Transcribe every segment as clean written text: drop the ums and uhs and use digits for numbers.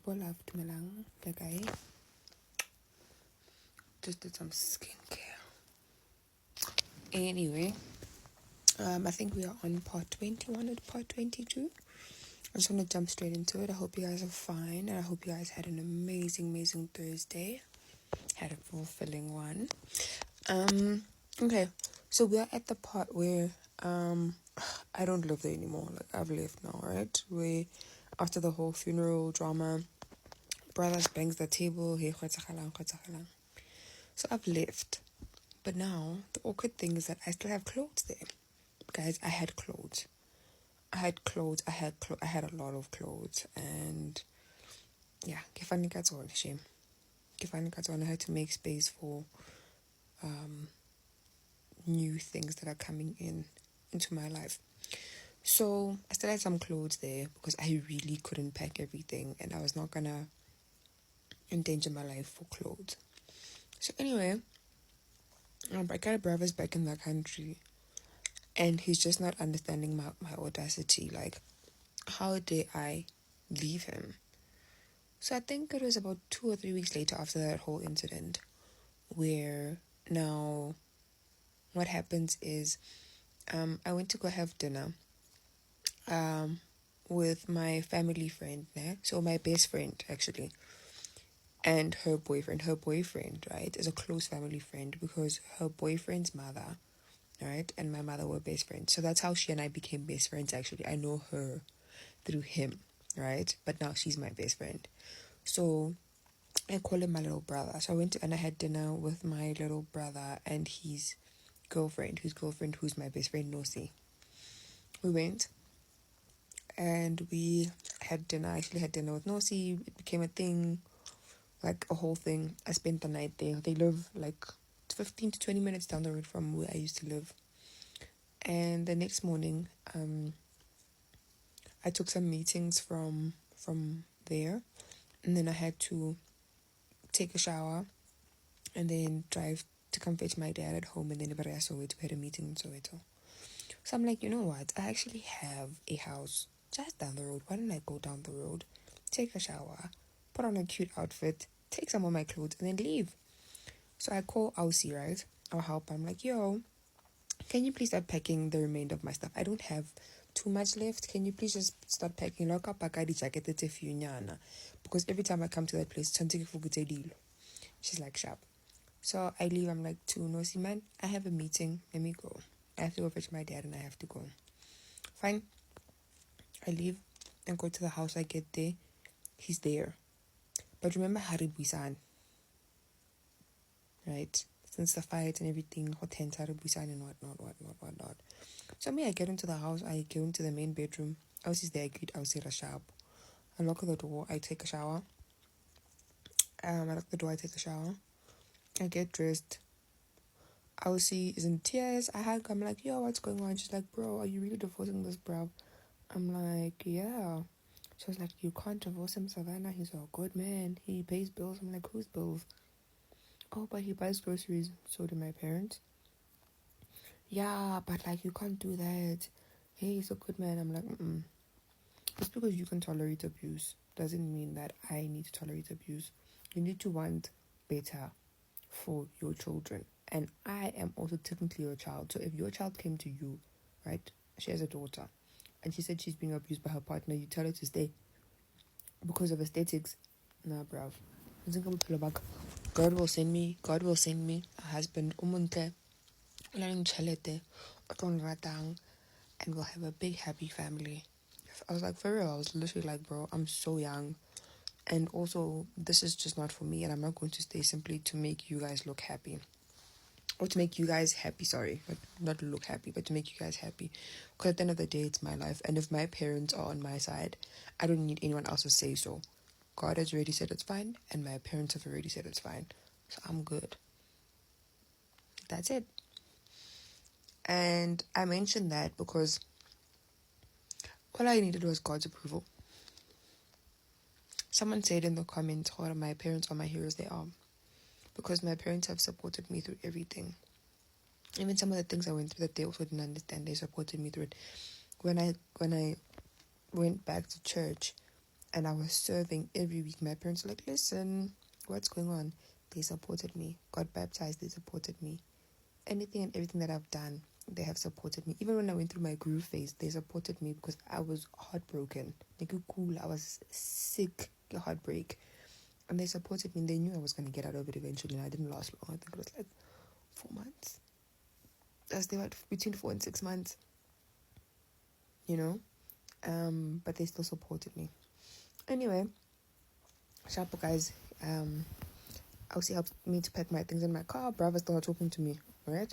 Love dumelang, guy. Just did some skincare. Anyway, I think we are on part 21 or part 22. I just want to jump straight into it. I hope you guys are fine, and I hope you guys had an amazing Thursday. Had a fulfilling one. Okay, so we are at the part where I don't live there anymore. Like, I've left now, right? Where after the whole funeral drama, brothers bangs the table. Hey, so I've left. But now the awkward thing is that I still have clothes there. Guys, I had clothes. I had a lot of clothes, and yeah, shame. I had to make space for new things that are coming into my life. So I still had some clothes there because I really couldn't pack everything, and I was not gonna endanger my life for clothes. So anyway, I got a brother's back in the country, and he's just not understanding my audacity. Like, how dare I leave him? So I think it was about 2 or 3 weeks later after that whole incident where now what happens is I went to go have dinner with my family friend, so my best friend actually, and her boyfriend. Her boyfriend, right, is a close family friend because her boyfriend's mother, right, and my mother were best friends. So that's how she and I became best friends actually. I know her through him, right, but now she's my best friend. So I call him my little brother. So I went and I had dinner with my little brother and his girlfriend, who's my best friend, Nosi. We went and we had dinner. I actually had dinner with Nosi. It became a thing, like a whole thing. I spent the night there. They live like 15 to 20 minutes down the road from where I used to live. And the next morning, I took some meetings from there, and then I had to take a shower and then drive to come fetch my dad at home, and then we had a meeting in Soweto. So I'm like, you know what? I actually have a house just down the road. Why don't I go down the road, take a shower, put on a cute outfit, take some of my clothes, and then leave? So I call Aussie, right? Our helper. I'm like, yo, can you please start packing the remainder of my stuff? I don't have too much left. Can you please just start packing? Lock up a jacket because every time I come to that place, she's like, sharp. So I leave. I'm like, to Nosi, man, I have a meeting. Let me go. I have to go fetch my dad and I have to go. Fine. I leave and go to the house. I get there. He's there. But remember Haribu-san, right? Since the fight and everything, hot hands, Haribu-san and whatnot. So I get into the house. I go into the main bedroom. Aussie's there. I greet Aussie Rashab. I lock the door. I take a shower. I lock the door. I take a shower. I get dressed. Aussie is in tears. I hug. I'm like, yo, what's going on? She's like, bro, are you really divorcing this bro? I'm like, yeah. She was like, you can't divorce him, Savannah. He's a good man. He pays bills. I'm like, whose bills? Oh, but he buys groceries. So do my parents. Yeah, but like, you can't do that. Hey, he's a good man. I'm like, Just because you can tolerate abuse doesn't mean that I need to tolerate abuse. You need to want better for your children. And I am also technically your child. So if your child came to you, right, she has a daughter, and she said she's being abused by her partner, you tell her to stay because of aesthetics. Nah, bruv. God will send me a husband, umunte, and we'll have a big happy family. I was like, for real, I was literally like, bro, I'm so young. And also, this is just not for me, and I'm not going to stay simply to make you guys look happy. Or to make you guys happy, sorry. Not look happy, but to make you guys happy. Because at the end of the day, it's my life. And if my parents are on my side, I don't need anyone else to say so. God has already said it's fine, and my parents have already said it's fine. So I'm good. That's it. And I mentioned that because all I needed was God's approval. Someone said in the comments, oh, my parents are my heroes. They are. Because my parents have supported me through everything. Even some of the things I went through that they also didn't understand, they supported me through it. When I went back to church, And I was serving every week. My parents were like, listen, what's going on? They supported me. Got baptized, they supported me. Anything and everything that I've done, they have supported me. Even when I went through my groove phase, they supported me because I was heartbroken. Like, cool, I was sick, heartbreak. And they supported me, and they knew I was going to get out of it eventually, and I didn't last long. I think it was like 4 months. As they were between 4 and 6 months, you know? But they still supported me. Anyway, sharp guys, Elsie helped me to pack my things in my car. Brava's still not talking to me, alright?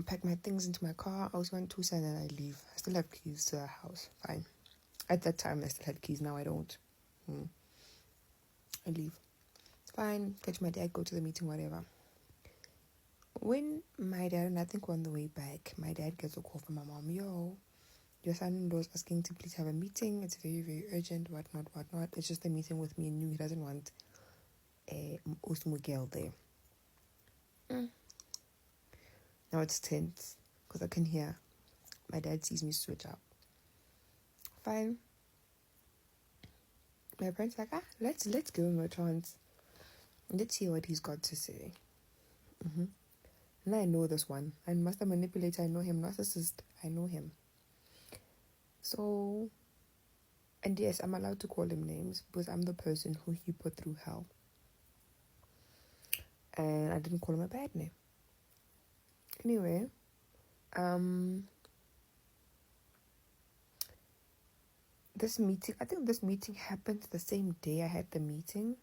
Pack my things into my car. I was going to Tucson and I leave. I still have keys to the house. Fine. At that time, I still had keys. Now I don't. I leave. Fine. Catch my dad, go to the meeting, whatever. When my dad, and I think we're on the way back, my dad gets a call from my mom. Yo, your son-in-law is asking to please have a meeting. It's very, very urgent, whatnot. It's just a meeting with me and you. He doesn't want a girl there. Now it's tense because I can hear my dad sees me switch up. Fine. My parents like, let's give him a chance. Let's hear what he's got to say. And I know this one. I'm master manipulator. I know him. Narcissist. I know him. So, and yes, I'm allowed to call him names because I'm the person who he put through hell. And I didn't call him a bad name. Anyway, this meeting happened the same day I had the meeting.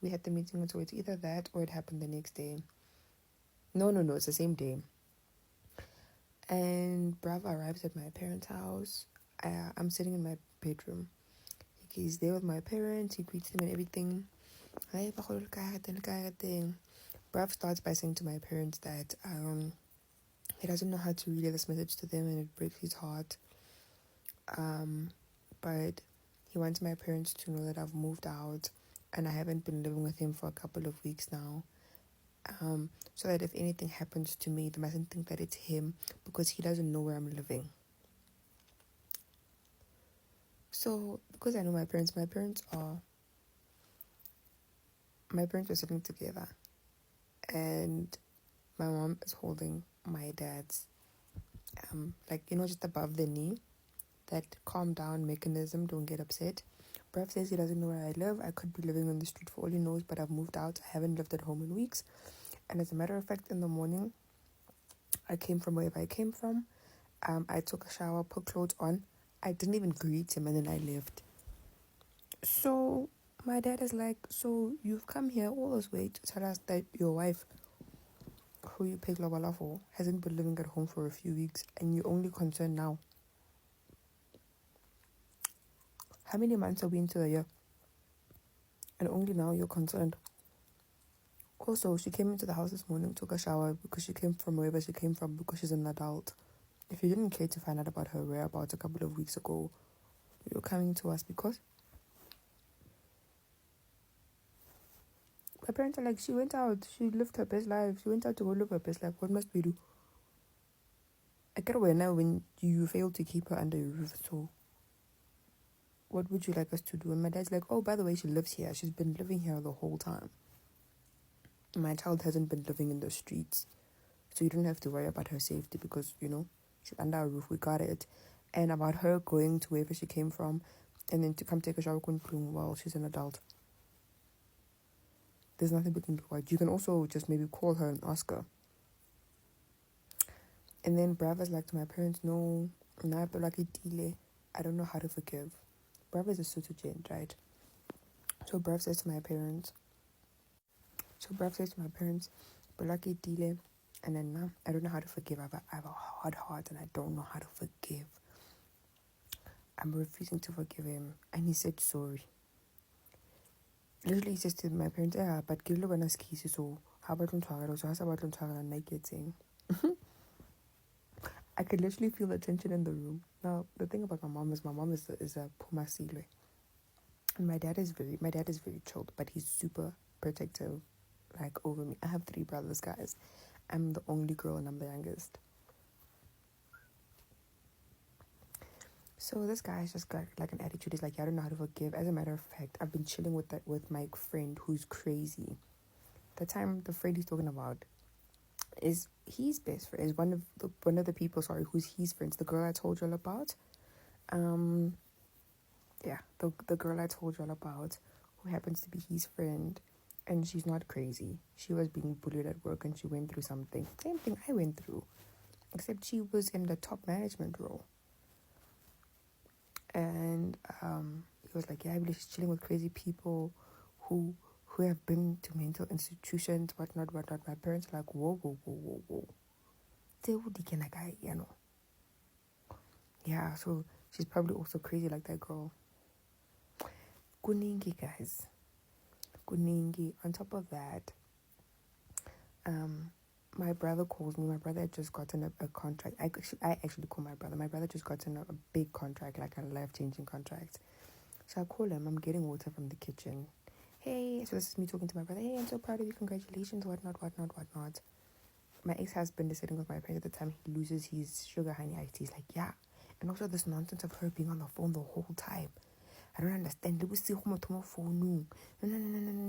We had the meeting, so it's either that or it happened the next day. No, it's the same day. And Bravo arrives at my parents' house. I'm sitting in my bedroom. He's there with my parents. He greets them and everything. Brav starts by saying to my parents that he doesn't know how to relay this message to them and it breaks his heart. But he wants my parents to know that I've moved out and I haven't been living with him for a couple of weeks now. So that if anything happens to me, they mustn't think that it's him because he doesn't know where I'm living. So, because I know my parents were sitting together and my mom is holding my dad's, just above the knee, that calm down mechanism, don't get upset. Brav says he doesn't know where I live. I could be living on the street for all he knows, but I've moved out. I haven't lived at home in weeks. And as a matter of fact, in the morning, I came from wherever I came from. I took a shower, put clothes on. I didn't even greet him, and then I left. So my dad is like, so you've come here all this way to tell us that your wife, who you pay Lobala for, hasn't been living at home for a few weeks, and you're only concerned now. How many months are we into the year? And only now you're concerned. Also, she came into the house this morning, took a shower because she came from wherever she came from because she's an adult. If you didn't care to find out about her whereabouts a couple of weeks ago, you're coming to us because my parents are like, she went out, she lived her best life, she went out to go live her best life. What must we do? I get away now when you fail to keep her under your roof, so what would you like us to do? And my dad's like, oh, by the way, she lives here. She's been living here the whole time. My child hasn't been living in the streets, so you don't have to worry about her safety because, she's under our roof. We got it. And about her going to wherever she came from and then to come take a shower while she's an adult. There's nothing we can do. You can also just maybe call her and ask her. And then Brava's like to my parents, no, I don't know how to forgive. Brava is a Sotho gent, right? So Brav says to my parents, Balaki Dile, and then now I don't know how to forgive. I have a hard heart and I don't know how to forgive. I'm refusing to forgive him. And he said sorry. Literally, he says to my parents, but give one as keys, so how about I could literally feel the tension in the room. Now, the thing about my mom is a Puma Sile. And my dad is very chilled, but he's super protective, over me. I have 3 brothers, guys. I'm the only girl and I'm the youngest. So this guy has just got like an attitude. He's like, yeah, I don't know how to forgive. As a matter of fact, I've been chilling with my friend who's crazy. The friend he's talking about is his best friend. Is one of the people, sorry, who's his friends. The girl I told you all about. Um, yeah, the girl I told you all about, who happens to be his friend, and she's not crazy. She was being bullied at work, and she went through something. Same thing I went through, except she was in the top management role. And he was like, yeah, I believe she's chilling with crazy people who have been to mental institutions, whatnot, whatnot. My parents are like, whoa, whoa, whoa, whoa, whoa. Yeah, so she's probably also crazy like that girl. Kuningi, guys. Kuningi. On top of that, my brother calls me. My brother had just gotten a contract. I actually call my brother. My brother just gotten a big contract, like a life-changing contract. So I call him. I'm getting water from the kitchen. Hey, so this is me talking to my brother. Hey, I'm so proud of you. Congratulations, whatnot, whatnot, whatnot. My ex-husband is sitting with my parents at the time. He loses his sugar honey iced tea. He's like, yeah. And also this nonsense of her being on the phone the whole time. I don't understand. No.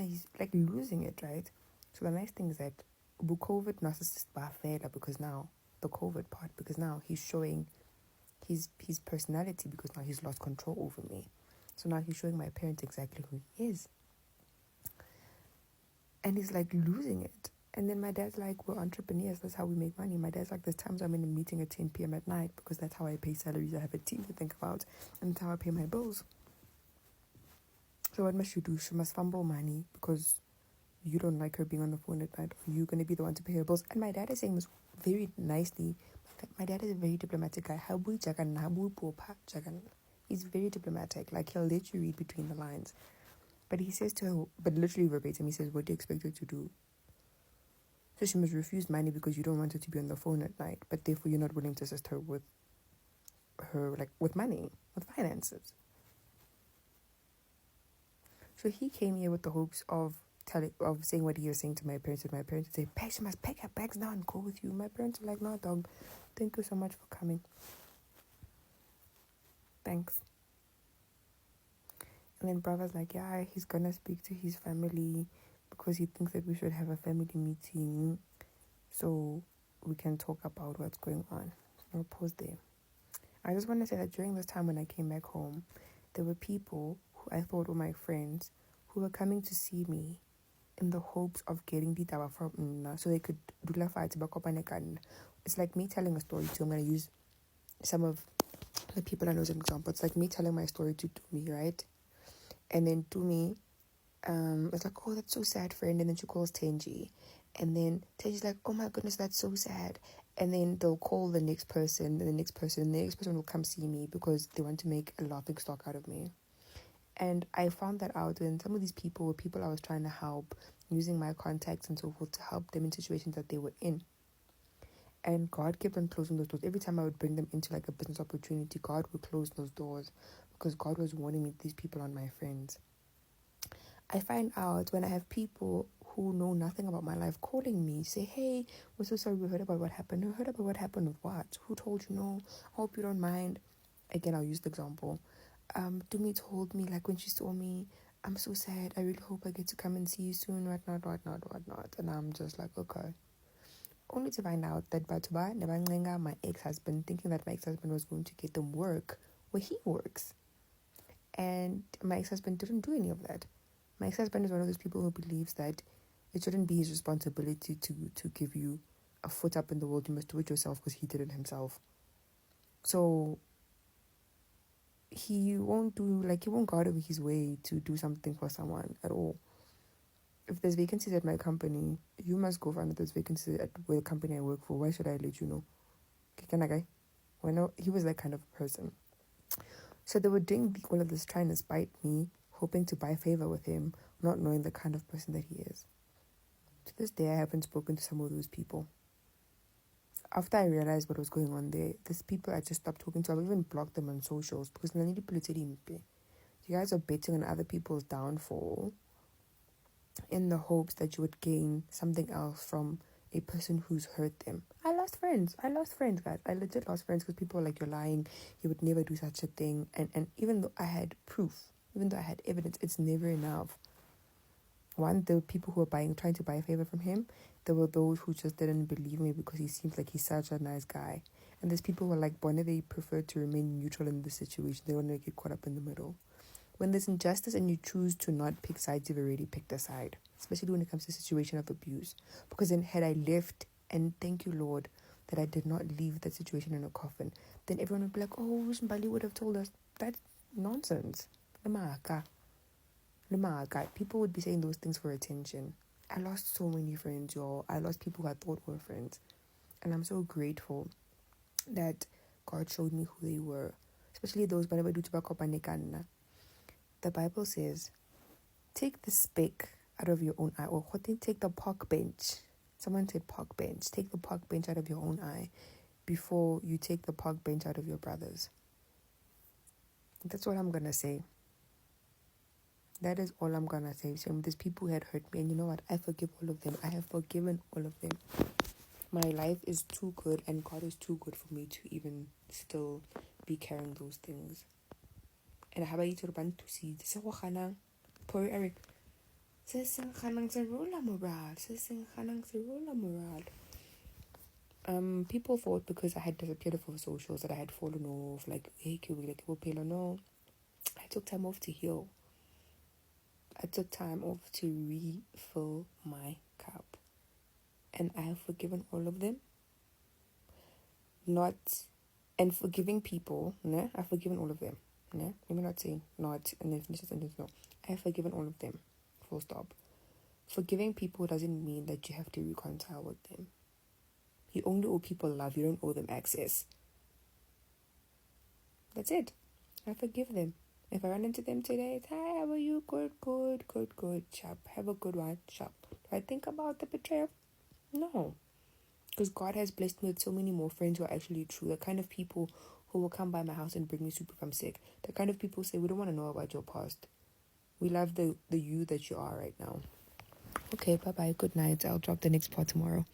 He's like losing it, right? So the nice thing is that COVID narcissist because now the COVID part, because now he's showing his personality, because now he's lost control over me. So now he's showing my parents exactly who he is. And he's like losing it. And then my dad's like, we're entrepreneurs, that's how we make money. My dad's like, there's times I'm in a meeting at 10 p.m. at night because that's how I pay salaries. I have a team to think about, and that's how I pay my bills. So what must you do? She must fumble money because you don't like her being on the phone at night, or you're going to be the one to pay her bills. And my dad is saying this very nicely. My dad is a very diplomatic guy. He's very diplomatic. Like, he'll let you read between the lines. But he says to her, but literally verbatim, he says, what do you expect her to do? So she must refuse money because you don't want her to be on the phone at night, but therefore you're not willing to assist her with with money, with finances. So he came here with the hopes of saying what he was saying to my parents. And my parents would say, she must pack her bags now and go with you. My parents are like, no, dog, thank you so much for coming. Thanks. And then brother's like, yeah, he's gonna speak to his family because he thinks that we should have a family meeting so we can talk about what's going on. I'll pause there. I just want to say that during this time when I came back home, there were people who I thought were my friends who were coming to see me in the hopes of getting the tawa from Nna so they could do la fight. It's like me telling a story too. I'm going to use some of the people I know as an example. It's like me telling my story to Tumi, right? And then Tumi, it's like, oh, that's so sad, friend. And then she calls Tenji. And then Tenji's like, oh my goodness, that's so sad. And then they'll call the next person, and the next person, and the next person will come see me because they want to make a laughing stock out of me. And I found that out when some of these people were people I was trying to help, using my contacts and so forth to help them in situations that they were in. And God kept on closing those doors. Every time I would bring them into like a business opportunity, God would close those doors because God was warning me these people aren't my friends. I find out when I have people who know nothing about my life calling me, say, hey, we're so sorry, we heard about what happened. We heard about what happened with what? Who told you? No, hope you don't mind. Again, I'll use the example. Dumi told me, like, when she saw me, I'm so sad. I really hope I get to come and see you soon, whatnot. And I'm just like, okay. Only to find out that Batuba, Nebangenga, my ex-husband, thinking that my ex-husband was going to get them work where he works. And my ex-husband didn't do any of that. My ex-husband is one of those people who believes that it shouldn't be his responsibility to give you a foot up in the world. You must do it yourself because he did it himself. So he won't go out of his way to do something for someone at all. If there's vacancies at my company, you must go find those vacancies at where the company I work for. Why should I let you know? He was that kind of person. So they were doing all of this, trying to spite me, hoping to buy favor with him, not knowing the kind of person that he is. To this day, I haven't spoken to some of those people. After I realized what was going on there, these people I just stopped talking to. I've even blocked them on socials because you guys are betting on other people's downfall in the hopes that you would gain something else from a person who's hurt them. I lost friends. Guys. I legit lost friends because people were like, you're lying. You would never do such a thing. And even though I had proof, even though I had evidence, it's never enough. One, there were people who were trying to buy a favor from him. There were those who just didn't believe me because he seems like he's such a nice guy. And there's people who are like, Bonnie, they prefer to remain neutral in this situation. They don't want to get caught up in the middle. When there's injustice and you choose to not pick sides, you've already picked a side. Especially when it comes to a situation of abuse. Because then had I left, and thank you, Lord, that I did not leave that situation in a coffin, then everyone would be like, oh, Mbali would have told us. That's nonsense. People would be saying those things for attention. I lost so many friends, y'all. I lost people who I thought were friends. And I'm so grateful that God showed me who they were. Especially those the Bible says, take the speck out of your own eye. Or take the park bench. Someone said park bench. Take the park bench out of your own eye before you take the park bench out of your brother's. That's what I'm going to say. That is all I'm going to say. So these people who had hurt me. And you know what? I forgive all of them. I have forgiven all of them. My life is too good and God is too good for me to even still be carrying those things. And I have to see this poor Eric. People thought because I had disappeared off of socials that I had fallen off, like, hey, no. I took time off to heal. I took time off to refill my cup. And I have forgiven all of them. And forgiving people, I've forgiven all of them. Let me not say not and then finish the sentence. No, I have forgiven all of them. Full stop. Forgiving people doesn't mean that you have to reconcile with them. You only owe people love. You don't owe them access. That's it. I forgive them. If I run into them today, it's, hi, how are you? Good. Sharp. Have a good one. Sharp. Do I think about the betrayal? No. Because God has blessed me with so many more friends who are actually true. The kind of people who will come by my house and bring me soup if I'm sick. The kind of people who say, we don't want to know about your past. We love the you that you are right now. Okay, bye-bye. Good night. I'll drop the next part tomorrow.